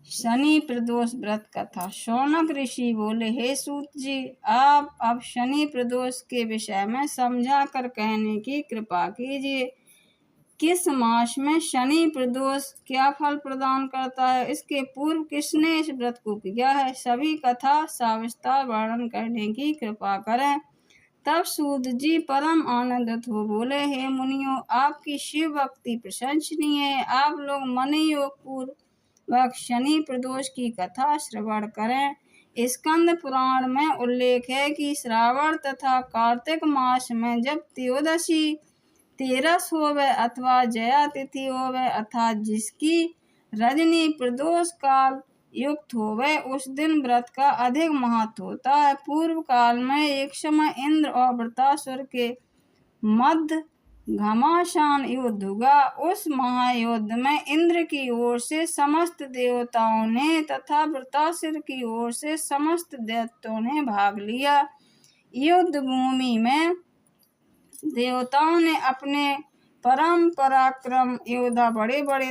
शनि प्रदोष व्रत कथा। शौनक ऋषि बोले, हे सूत जी, आप अब शनि प्रदोष के विषय में समझा कर कहने की कृपा कीजिए। किस मास में शनि प्रदोष क्या फल प्रदान करता है, इसके पूर्व किसने इस व्रत को किया है, सभी कथा सविस्तार वर्णन करने की कृपा करें। तब सूत जी परम आनंदित हो बोले, हे मुनियों, आपकी शिव भक्ति प्रशंसनीय है। आप लोग मन योग पूर्वक शनि प्रदोष की कथा श्रवण करें। स्कंद पुराण में उल्लेख है कि श्रावण तथा कार्तिक मास में जब त्रयोदशी, तेरस होवे अथवा जया तिथि होवे अर्थात जिसकी रजनी प्रदोष काल युक्त होवे, उस दिन व्रत का अधिक महत्व होता है। पूर्व काल में एक समय इंद्र और वृत्रासुर के मध्य घमासान युद्ध हुआ। उस महायुद्ध में इंद्र की ओर से समस्त देवताओं ने तथा वृत्रासुर की ओर से समस्त दैत्यों ने भाग लिया। युद्ध भूमि में देवताओं ने अपने परम पराक्रम योद्धा बड़े बड़े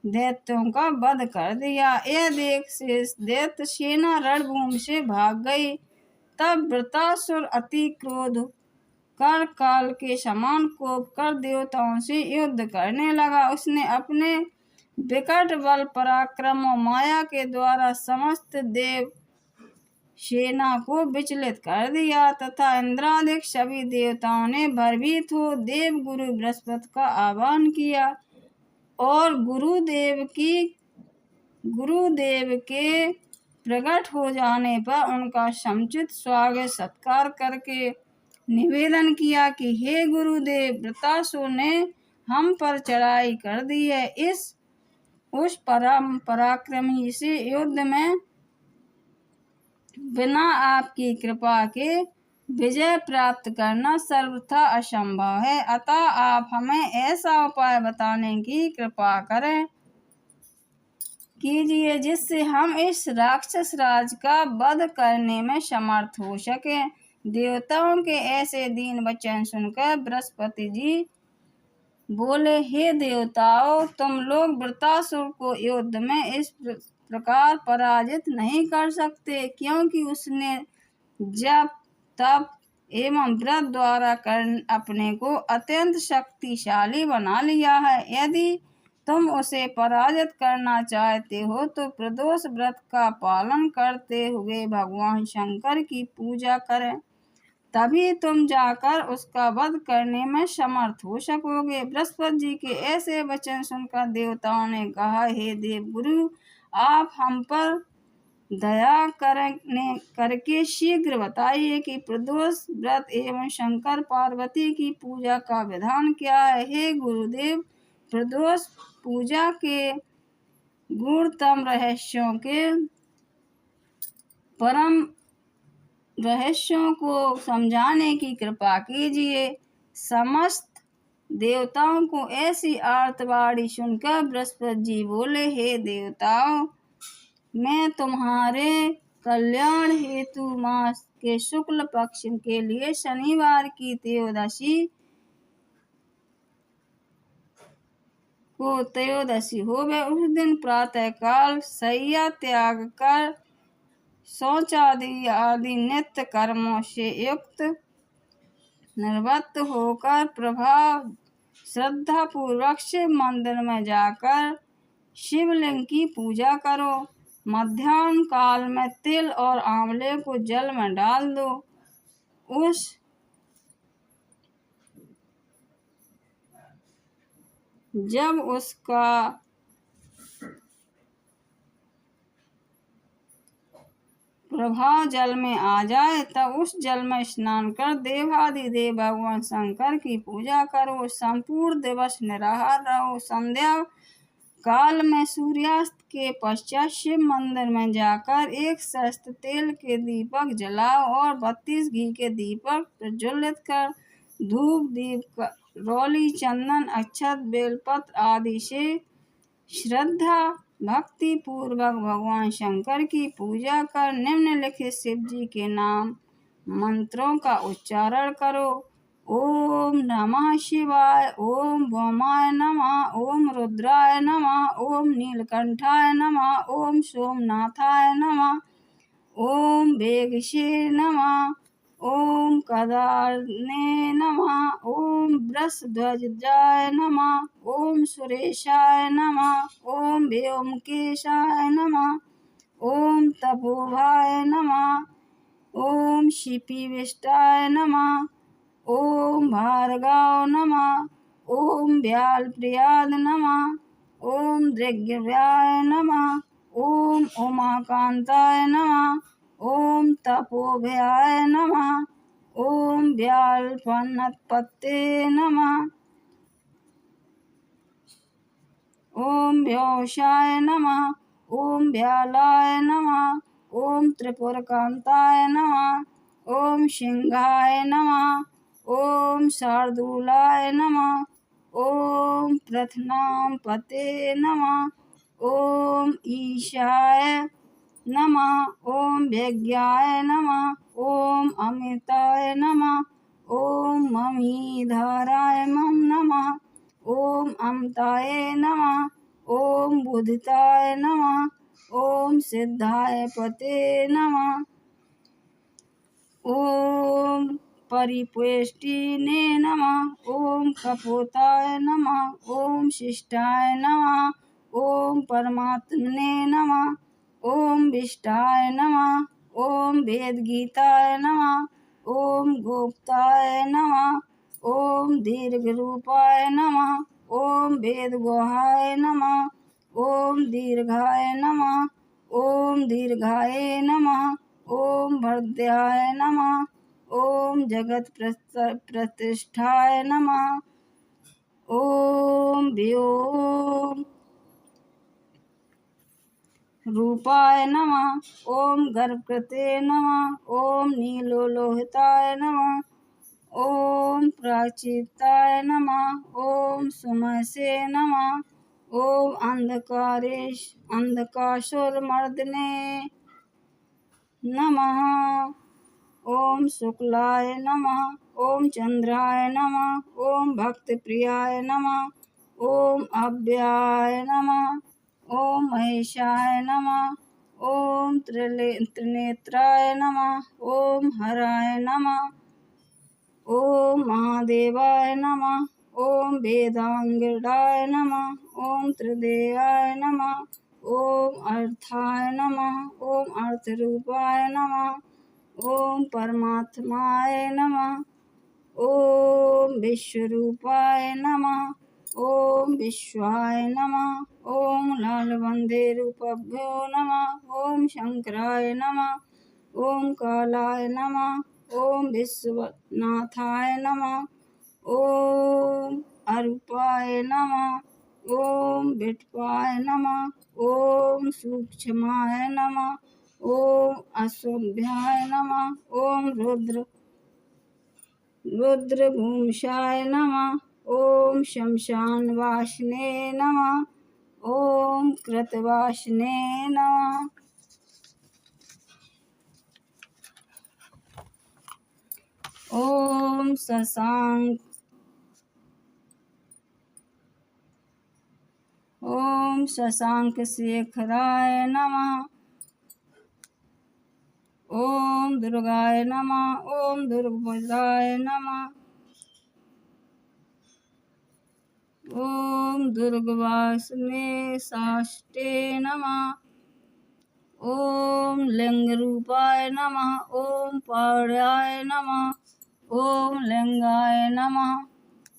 दैत्यों का वध कर दिया। यह देख शेष दैत्य सेना रणभूमि से भाग गई। तब वृत्रासुर अति क्रोध कर काल के समान कोप कर देवताओं से युद्ध करने लगा। उसने अपने विकट बल पराक्रम और माया के द्वारा समस्त देव सेना को विचलित कर दिया तथा इंद्रादिक सभी देवताओं ने भयभीत हो देव गुरु बृहस्पति का आह्वान किया और गुरुदेव के प्रकट हो जाने पर उनका समुचित स्वागत सत्कार करके निवेदन किया कि हे गुरुदेव, वृत्रासुर ने हम पर चढ़ाई कर दी है। उस परम पराक्रमी से युद्ध में बिना आपकी कृपा के विजय प्राप्त करना सर्वथा असंभव है। अतः आप हमें ऐसा उपाय बताने की कृपा कीजिए जिससे हम इस राक्षस राज का वध करने में समर्थ हो सके। देवताओं के ऐसे दीन वचन सुनकर बृहस्पति जी बोले, हे देवताओं, तुम लोग वृत्रासुर को युद्ध में इस प्रकार पराजित नहीं कर सकते, क्योंकि उसने जप तप एवं व्रत द्वारा अपने को अत्यंत शक्तिशाली बना लिया है। यदि तुम उसे पराजित करना चाहते हो तो प्रदोष व्रत का पालन करते हुए भगवान शंकर की पूजा करें, तभी तुम जाकर उसका वध करने में समर्थ हो सकोगे। बृहस्पति जी के ऐसे वचन सुनकर देवताओं ने कहा, हे देवगुरु, आप हम पर दया करके शीघ्र बताइए कि प्रदोष व्रत एवं शंकर पार्वती की पूजा का विधान क्या है। हे गुरुदेव, प्रदोष पूजा के गुणतम परम रहस्यों को समझाने की कृपा कीजिए। समस्त देवताओं को ऐसी आर्तवाणी सुनकर बृहस्पति जी बोले, हे देवताओं, मैं तुम्हारे कल्याण हेतु मास के शुक्ल पक्ष के लिए शनिवार की त्रयोदशी होवे उस दिन प्रातः काल शय्या त्याग कर शौचादि आदि नित्य कर्मों से युक्त निवृत्त होकर प्रभाव श्रद्धा पूर्वक शिव मंदिर में जाकर शिवलिंग की पूजा करो। मध्याह्न काल में तिल और आंवले को जल में डाल दो। जब उसका प्रभाव जल में आ जाए तब उस जल में स्नान कर देवाधिदेव भगवान शंकर की पूजा करो। संपूर्ण दिवस निराहार रहो। संध्या काल में सूर्यास्त के पश्चात शिव मंदिर में जाकर एक सहस्त्र तेल के दीपक जलाओ और 32 घी के दीपक प्रज्वलित कर धूप दीप रोली चंदन अक्षत बेलपत्र आदि से श्रद्धा भक्ति पूर्वक भगवान शंकर की पूजा कर निम्नलिखित शिव जी के नाम मंत्रों का उच्चारण करो। ओम नमः शिवाय। ओम भौमाय नमः। ओम रुद्राय नमः। ओम नीलकंठाय नमः। ओम सोमनाथाय नमः। ओम वेगशे नमः। ओम कदार्ने नमः। ओम वृषध्वजाय नमः। ओम सुरेशाय नमः। ओम व्योमकेशाय नमः। ओम तपोभाय नमः। ओम शिपिविष्टाय नमः। ओम भार्गव नमः। ओम व्यालप्रियाद नमः। ओम दृग्व्याय नमः। ओम उमाकांताय नमः। ओम तपोभयाय नमः। ओम व्यालपनपते नमः। ओम व्योषाय नमः। ओम व्यालाय नमः। ओम त्रिपुरकांताय नमः। ओम सिंहाय नमः। ओम शार्दूलाय नमः। ओम प्रथनापते नमः। ओम ईशाय नमः। ओम व्यज्ञाय नमः। ओम अमृताय नमः। ओम ममीधाराय नमः। ओम अमृताय नमः। ओम बुधिताय नमः। ओम सिद्धाय पते नमः। ओम परिपुष्टिने नमः। ओम कपोताय नमः। ओम शिष्टाय नमः। ओम परमात्मने नमः। ओम विष्टाय नमः। ओम वेदगीताय नमः। ओम गोप्ताय नमः। ओम दीर्घरूपाय नमः। ओम वेदगुहाय नमः। ओम दीर्घाय नमः। ओम दीर्घाय नमः। ओम भद्राय नमः। ओम जगत प्रतिष्ठाय नमः। ओम व्योम रूपाय नमः। ओम गर्भकृते नमः। ओम नीलोलोहिताय नमः। ओम प्राचिताय नमः। ओम सुमसे नमः। ओम अंधकासुरमर्दने नमः। ओम शुक्लाय नमः। ओम चंद्राय नमः। ओम भक्तप्रियाय नमः। ओम अव्याय नमः। ओम महेशाय नमः। ओम त्रिनेत्राय नमः। ओम हराय नमः। ओम महादेवाय नमः। ओम वेदांगिराय नमः। ओम त्रिदेयाय नमः। ओम अर्थाय नमः। ओम अर्थरूपाय नमः। ओम परमात्माय नमः। ओम विश्वरूपाय नमः। ओम विश्वाय नमः। ओम लालवंदे रूपभ्यो नमः। ओम शंकराय नमः। ओम कालाय नमः। ओम विश्वनाथाय नमः। ओम अरूपाय नमः। ओम विठपाय नमः। ओम सूक्ष्माय नमः। ओम अशुभ्याय नमः। ओम रुद्रभूषाय नमः। ओम शमशानवासिने नमः। ओम कृतवासिने नमः। ओम शशांक ओम शशांक शेखराय नमः। ओम दुर्गाय नमः। ओम दुर्गभद्राय नमः। ओम दुर्गवासने साष्टे नमः। ओम लिंगरूपाय नमः। ओम पाण्याय नमः। ओम लिंगाय नमः।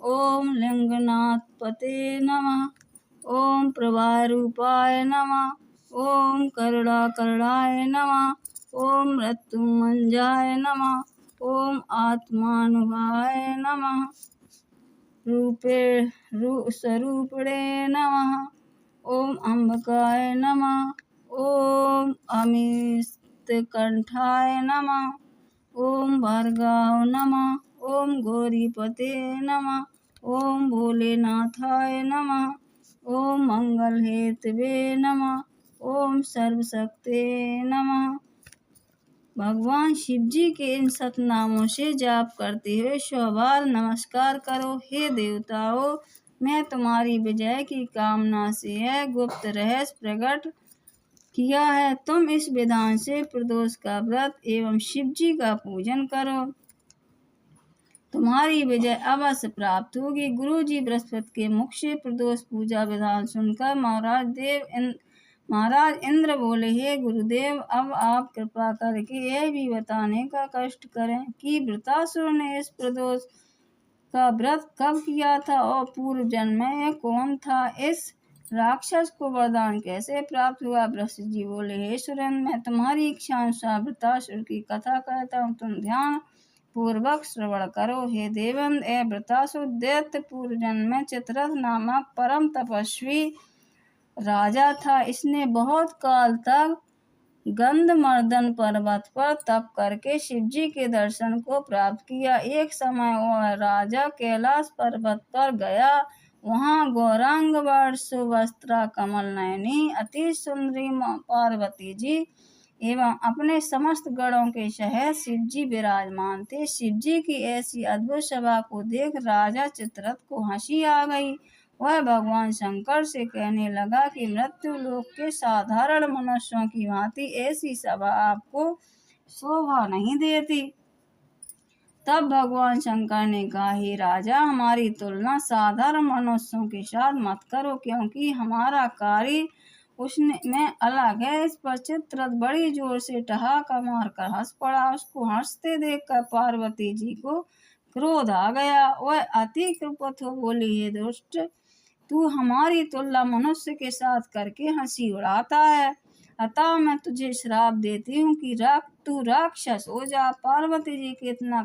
ओम लिंगनाथपते नमः। ओम प्रभारूपाय नमः। ओम करुणाकरणाय नमः। ओम मृत्युंजयाय नमः। ओम आत्मानुभावाय नमः। स्वरूपिणे नमः। ओम अंबकाय नमः। ओम अमितकंठाय नमः। ओम भार्गव नमः। ओम गौरीपते नमः। ओम भोलेनाथाय नमः। ओम मंगलहेतवे नमः। ओम सर्वशक्ते नमः। भगवान शिव जी के इन सतनामों से जाप करते हुए 100 बार नमस्कार करो। हे देवताओं, मैं तुम्हारी विजय की कामना से यह गुप्त रहस्य प्रकट किया है। तुम इस विधान से प्रदोष का व्रत एवं शिव जी का पूजन करो, तुम्हारी विजय अवश्य प्राप्त होगी। गुरु जी बृहस्पति के मुख से प्रदोष पूजा विधान सुनकर महाराज इंद्र बोले, हे गुरुदेव, अब आप कृपा करके यह भी बताने का कष्ट करें कि वृत्रासुर ने इस प्रदोष का व्रत कब किया था और पूर्व जन्म में यह कौन था। इस राक्षस को वरदान कैसे प्राप्त हुआ। बृहस्पति जी बोले, हे सुरेंद्र, मैं तुम्हारी इच्छा अनुसार वृत्रासुर की कथा कहता हूँ, तुम ध्यान पूर्वक श्रवण करो। हे देवेंद्र, यह वृत्रासुर दैत्य पूर्व जन्म में चित्ररथ नामक परम तपस्वी राजा था। इसने बहुत काल तक गंधमर्दन पर्वत पर तप करके शिवजी के दर्शन को प्राप्त किया। एक समय वह राजा कैलाश पर्वत पर गया। वहाँ गौरांग वर सुवस्त्रा कमल नयनी अति सुंदरी पार्वती जी एवं अपने समस्त गणों के सहित शिवजी विराजमान थे। शिवजी की ऐसी अद्भुत सभा को देख राजा चित्ररथ को हंसी आ गई। वह भगवान शंकर से कहने लगा कि मृत्यु लोक के साधारण मनुष्यों की भांति ऐसी सभा आपको शोभा नहीं देती। तब भगवान शंकर ने कहा, हे राजा, हमारी तुलना साधारण मनुष्यों के साथ मत करो, क्योंकि हमारा कार्य उसमें अलग है। इस पर चित्ररथ बड़ी जोर से ठहाका मारकर हंस पड़ा। उसको हंसते देखकर पार्वती जी को क्रोध आ गया। वह अति क्रुद्ध हो बोली, हे दुष्ट, तू हमारी तुलना मनुष्य के साथ करके हंसी उड़ाता है, अतः मैं तुझे श्राप देती हूँ कि तू राक्षस हो जा। पार्वती जी के इतना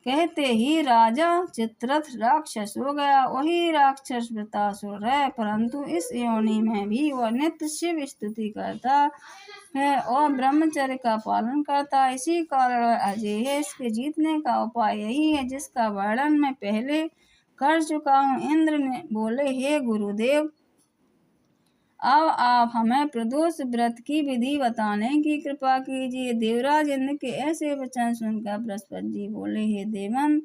कहते ही राजा चित्ररथ राक्षस हो गया। वही राक्षस वृत्रासुर है, परंतु इस योनि में भी वह नित्य शिव स्तुति करता है और ब्रह्मचर्य का पालन करता है। इसी कारण वह अजय है। इसके जीतने का उपाय यही है, जिसका वर्णन मैं पहले कर चुका हूँ। इंद्र ने बोले, हे गुरुदेव, अब आप हमें प्रदोष व्रत की विधि बताने की कृपा कीजिए। देवराज इंद्र के ऐसे वचन सुनकर बृहस्पति जी बोले, हे देवन,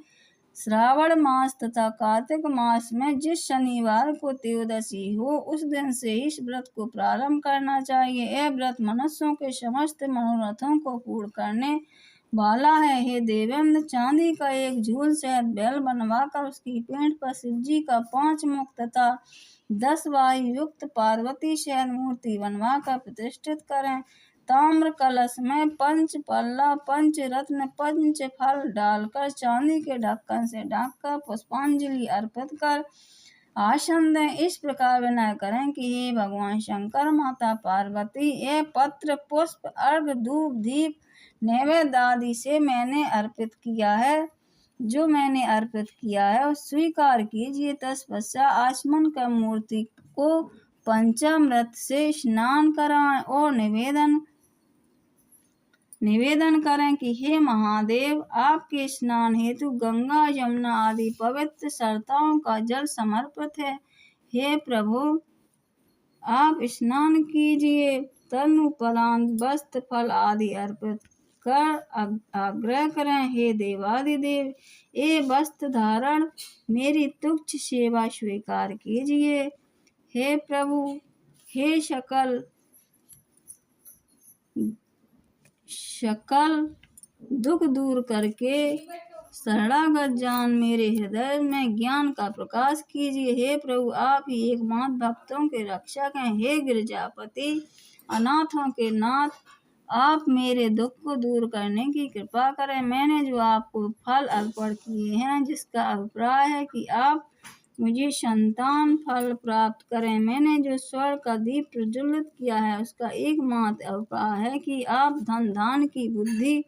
श्रावण मास तथा कार्तिक मास में जिस शनिवार को त्रयोदशी हो, उस दिन से इस व्रत को प्रारंभ करना चाहिए। यह व्रत मनुष्यों के समस्त मनोरथों को पूर्ण करने वाला है। हे देवेंद्र, चांदी का एक झूल सहित बैल बनवाकर उसकी पीठ पर शिव जी का 5 मुख तथा 10 वायु युक्त पार्वती सहित मूर्ति बनवाकर प्रतिष्ठित करें। ताम्र कलश में 5 पल्ला, 5 रत्न, 5 फल डालकर चांदी के ढक्कन से ढककर पुष्पांजलि अर्पित कर आसन दें। इस प्रकार विनय करें कि हे भगवान शंकर, माता पार्वती, ये पत्र, पुष्प, अर्घ, धूप, दीप, नैवेद्य आदि से मैंने अर्पित किया है, जो मैंने अर्पित किया है और स्वीकार कीजिए। तत्पश्चात आचमन कर मूर्ति को पंचामृत से स्नान कराएं और निवेदन करें कि हे महादेव, आपके स्नान हेतु गंगा, यमुना आदि पवित्र सरताओं का जल समर्पित है। हे प्रभु, आप स्नान कीजिए। तदुपरांत वस्त्र, फल आदि अर्पित कर आग्रह करें, हे देवादिदेव, ये वस्त्र धारण मेरी तुच्छ सेवा स्वीकार कीजिए। हे प्रभु, हे सकल दुख दूर करके शरणागत जान मेरे हृदय में ज्ञान का प्रकाश कीजिए। हे प्रभु, आप ही एकमात्र भक्तों के रक्षक हैं। हे गिरजापति, अनाथों के नाथ, आप मेरे दुख को दूर करने की कृपा करें। मैंने जो आपको फल अर्पण किए हैं, जिसका अभिप्राय है कि आप मुझे संतान फल प्राप्त करें, मैंने जो स्वर्ण का दीप प्रज्वलित किया है, उसका एकमात्र अभिप्राय है कि आप धन धान की बुद्धि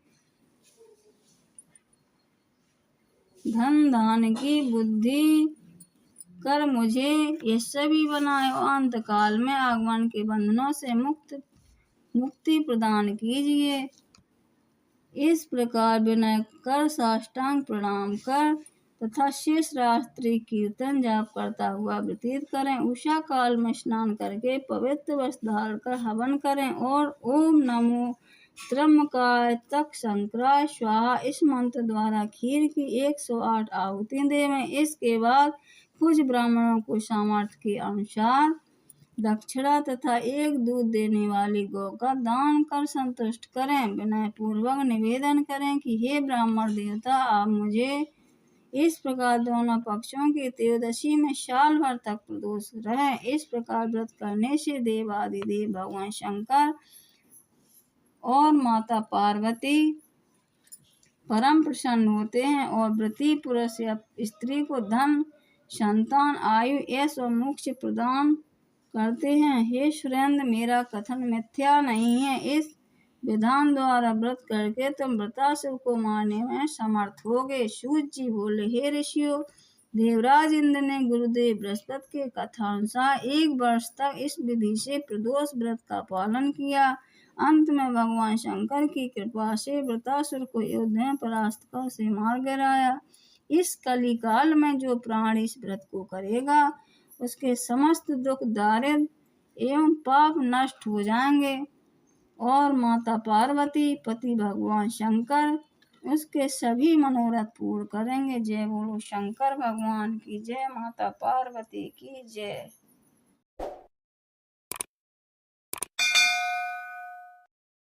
कर मुझे यशस्वी बनाए और अंत काल में आगमन के बंधनों से मुक्ति प्रदान कीजिए। इस प्रकार विनय कर साष्टांग प्रणाम कर तथा शेष रात्रि कीर्तन जाप करता हुआ व्यतीत करें। उषा काल में स्नान करके पवित्र वस्त्र धारण कर हवन करें और ओम नमो त्र्यंबकाय तक शंकराय स्वाहा इस मंत्र द्वारा खीर की 108 आहुति देवें। इसके बाद कुछ ब्राह्मणों को सामर्थ्य के अनुसार दक्षिणा तथा एक दूध देने वाली गौ का दान कर संतुष्ट करें। विनय पूर्वक निवेदन करें कि हे ब्राह्मण देवता, आप मुझे इस प्रकार दोनों पक्षों की त्रयोदशी में साल भर तक प्रदोष रहे। इस प्रकार व्रत करने से देवादिदेव भगवान शंकर और माता पार्वती परम प्रसन्न होते हैं और व्रती पुरुष या स्त्री को धन, संतान, आयु, यश और मोक्ष प्रदान करते हैं। हे सुरेंद्र, मेरा कथन मिथ्या नहीं है। इस विधान द्वारा व्रत करके तुम वृत्रासुर को मारने में समर्थ होगे। सूत जी बोले, हे ऋषियों, देवराज इंद्र ने गुरुदेव बृहस्पति के कथानुसार 1 वर्ष तक इस विधि से प्रदोष व्रत का पालन किया। अंत में भगवान शंकर की कृपा से वृत्रासुर को युद्ध में परास्त कर उसे मार गिराया। इस कलिकाल में जो प्राणी इस व्रत को करेगा उसके समस्त दुख, दारिद्र्य एवं पाप नष्ट हो जाएंगे और माता पार्वती, पति भगवान शंकर उसके सभी मनोरथ पूर्ण करेंगे। जय बोलो शंकर भगवान की जय, माता पार्वती की जय।